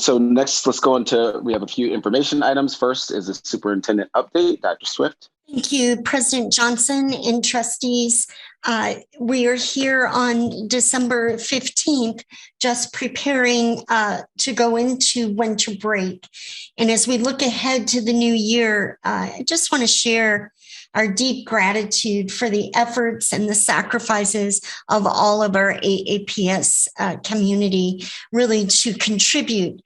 So next, let's go into, we have a few information items. First is the superintendent update. Dr. Swift. Thank you, President Johnson and trustees. We are here on December 15th, just preparing to go into winter break. And as we look ahead to the new year, I just want to share our deep gratitude for the efforts and the sacrifices of all of our AAPS community, really to contribute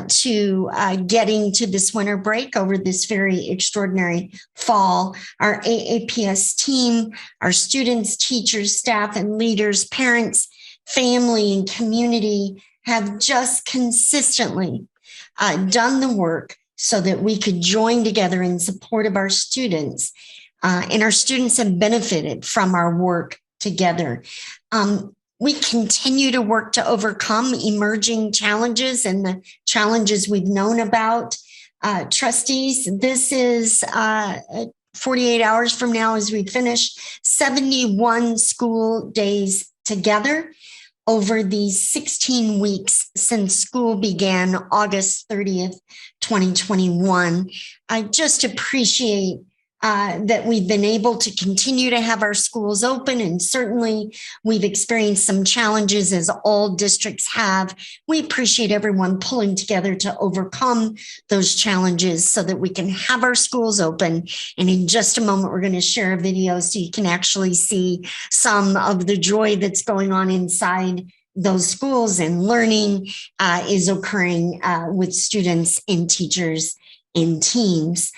to getting to this winter break over this very extraordinary fall. Our AAPS team, our students, teachers, staff, and leaders, parents, family, and community have just consistently done the work so that we could join together in support of our students. And our students have benefited from our work together. We continue to work to overcome emerging challenges and the challenges we've known about. Trustees, this is 48 hours from now as we finish 71 school days together over these 16 weeks since school began August 30th, 2021. I just appreciate that we've been able to continue to have our schools open, and certainly we've experienced some challenges as all districts have. We appreciate everyone pulling together to overcome those challenges so that we can have our schools open. And in just a moment, we're going to share a video so you can actually see some of the joy that's going on inside those schools, and learning is occurring with students and teachers and teams.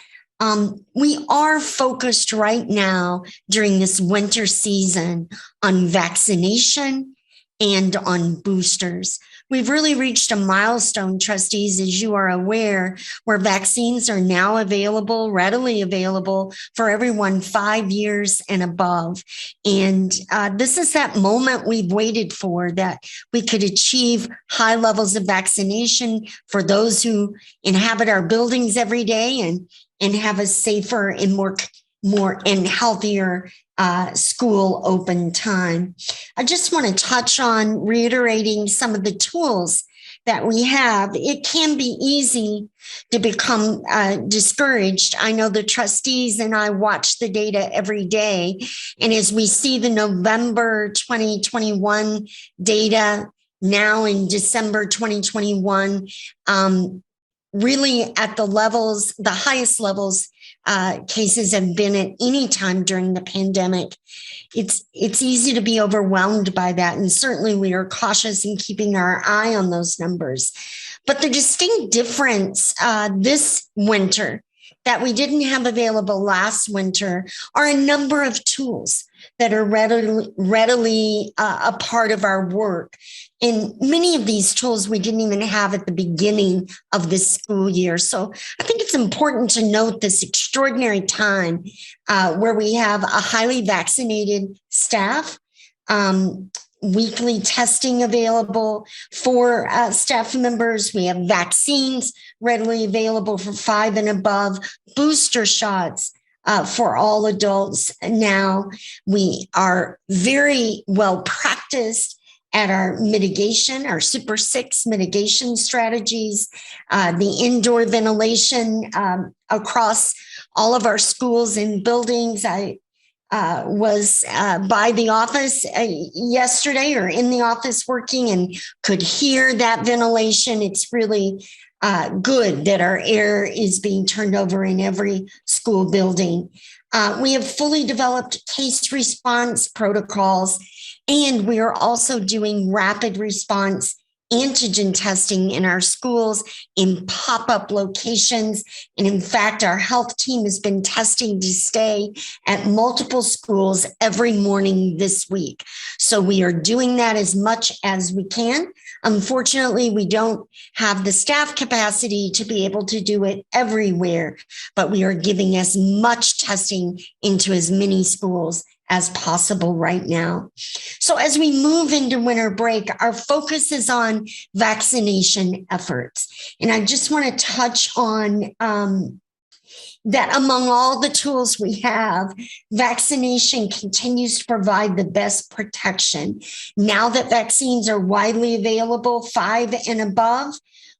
We are focused right now during this winter season on vaccination and on boosters. We've really reached a milestone, trustees, as you are aware, where vaccines are now available, readily available for everyone 5 years and above. And this is that moment we've waited for, that we could achieve high levels of vaccination for those who inhabit our buildings every day and have a safer and more and healthier school open time. I just want to touch on reiterating some of the tools that we have. It can be easy to become discouraged. I know the trustees and I watch the data every day. And as we see the November 2021 data now in December 2021, really at the levels, the highest levels cases have been at any time during the pandemic. It's easy to be overwhelmed by that. And certainly we are cautious in keeping our eye on those numbers. But the distinct difference this winter that we didn't have available last winter are a number of tools that are readily a part of our work. And many of these tools we didn't even have at the beginning of this school year. So I think it's important to note this extraordinary time where we have a highly vaccinated staff, weekly testing available for staff members. We have vaccines readily available for 5 and above, booster shots for all adults. Now we are very well practiced at our mitigation, our Super 6 mitigation strategies, the indoor ventilation across all of our schools and buildings. I was by the office yesterday, or in the office working, and could hear that ventilation. It's really good that our air is being turned over in every school building. We have fully developed case response protocols, and we are also doing rapid response antigen testing in our schools in pop-up locations. And in fact, our health team has been testing to stay at multiple schools every morning this week. So we are doing that as much as we can. Unfortunately, we don't have the staff capacity to be able to do it everywhere, but we are giving as much testing into as many schools as possible right now. So as we move into winter break, our focus is on vaccination efforts. And I just want to touch on that among all the tools we have, vaccination continues to provide the best protection. Now that vaccines are widely available, 5 and above,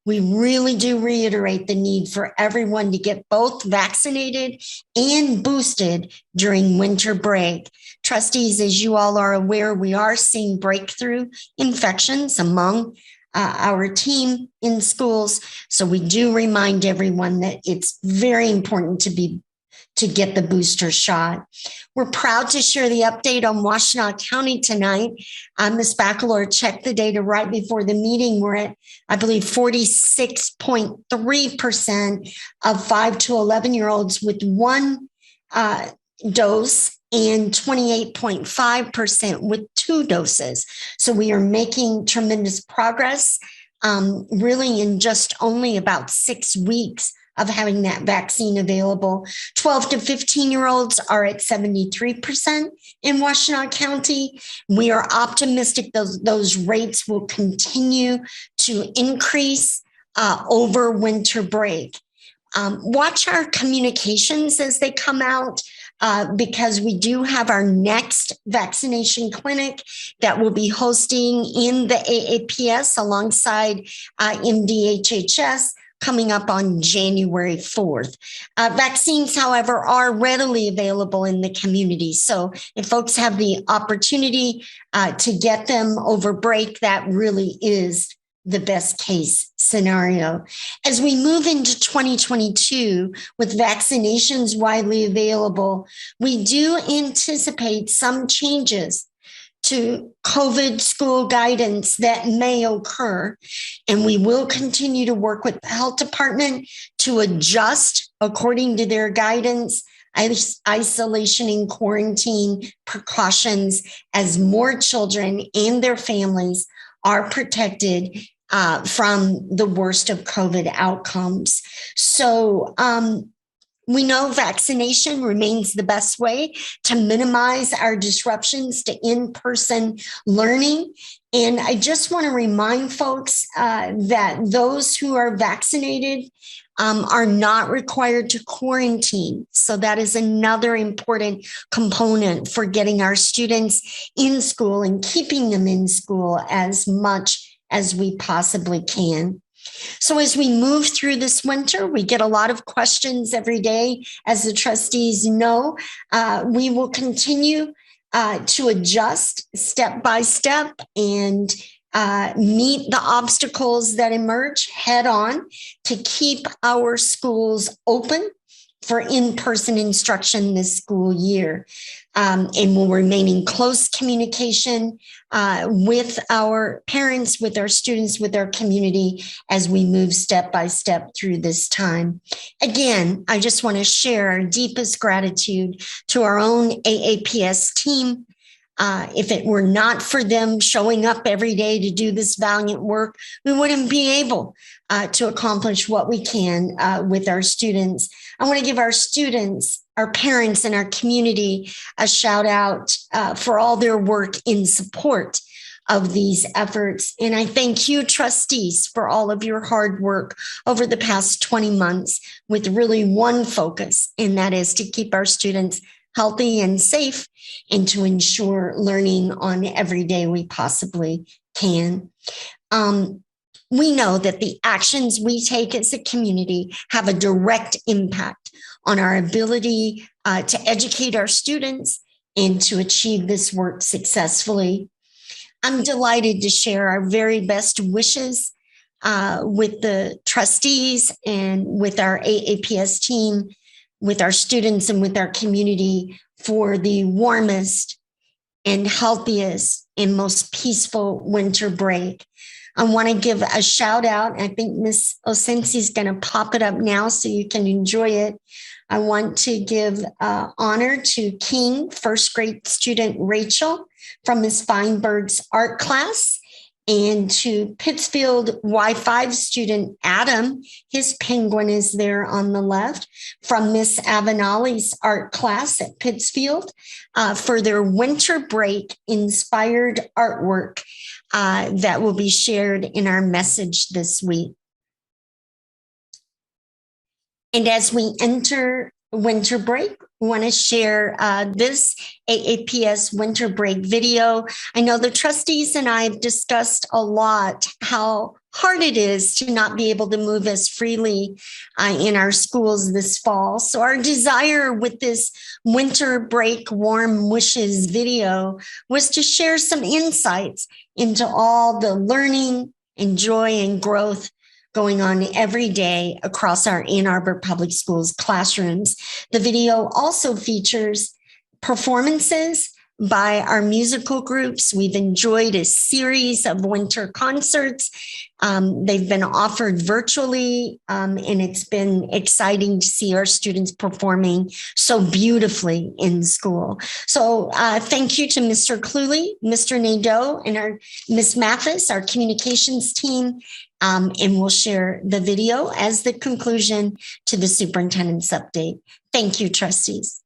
We really do reiterate the need for everyone to get both vaccinated and boosted during winter break. Trustees, as you all are aware, we are seeing breakthrough infections among our team in schools. So we do remind everyone that it's very important to get the booster shot. We're proud to share the update on Washtenaw County tonight. Ms. Bacalor checked the data right before the meeting. We're at, I believe, 46.3% of 5 to 11-year-olds with one dose and 28.5% with two doses. So we are making tremendous progress, really in just only about 6 weeks of having that vaccine available. 12 to 15-year-olds are at 73% in Washtenaw County. We are optimistic those rates will continue to increase over winter break. Watch our communications as they come out, because we do have our next vaccination clinic that will be hosting in the AAPS alongside MDHHS coming up on January 4th. Vaccines, however, are readily available in the community. So if folks have the opportunity to get them over break, that really is the best case scenario. As we move into 2022 with vaccinations widely available, we do anticipate some changes to COVID school guidance that may occur. And we will continue to work with the health department to adjust according to their guidance, isolation and quarantine precautions as more children and their families are protected from the worst of COVID outcomes. So, we know vaccination remains the best way to minimize our disruptions to in-person learning. And I just want to remind folks that those who are vaccinated are not required to quarantine. So that is another important component for getting our students in school and keeping them in school as much as we possibly can. So as we move through this winter, we get a lot of questions every day. As the trustees know, we will continue to adjust step by step and meet the obstacles that emerge head on to keep our schools open for in-person instruction this school year. And we'll remain in close communication with our parents, with our students, with our community as we move step by step through this time. Again, I just want to share our deepest gratitude to our own AAPS team. If it were not for them showing up every day to do this valiant work, we wouldn't be able to accomplish what we can with our students. I want to give our students, our parents, and our community a shout out for all their work in support of these efforts. And I thank you, trustees, for all of your hard work over the past 20 months with really one focus, and that is to keep our students healthy and safe and to ensure learning on every day we possibly can. We know that the actions we take as a community have a direct impact on our ability to educate our students and to achieve this work successfully. I'm delighted to share our very best wishes with the trustees and with our AAPS team, with our students and with our community for the warmest and healthiest and most peaceful winter break. I want to give a shout out. I think Ms. Osensi is going to pop it up now so you can enjoy it. I want to give honor to King first grade student Rachel from Ms. Feinberg's art class, and to Pittsfield Y5 student Adam. His penguin is there on the left, from Miss Avenali's art class at Pittsfield for their winter break inspired artwork that will be shared in our message this week. And as we enter winter break, we want to share this AAPS winter break video. I know the trustees and I have discussed a lot how hard it is to not be able to move as freely in our schools this fall. So our desire with this winter break warm wishes video was to share some insights into all the learning and joy and growth going on every day across our Ann Arbor Public Schools classrooms. The video also features performances by our musical groups. We've enjoyed a series of winter concerts. They've been offered virtually, and it's been exciting to see our students performing so beautifully in school. So thank you to Mr. Cluley, Mr. Nadeau, and our Ms. Mathis, our communications team. And we'll share the video as the conclusion to the superintendent's update. Thank you, trustees.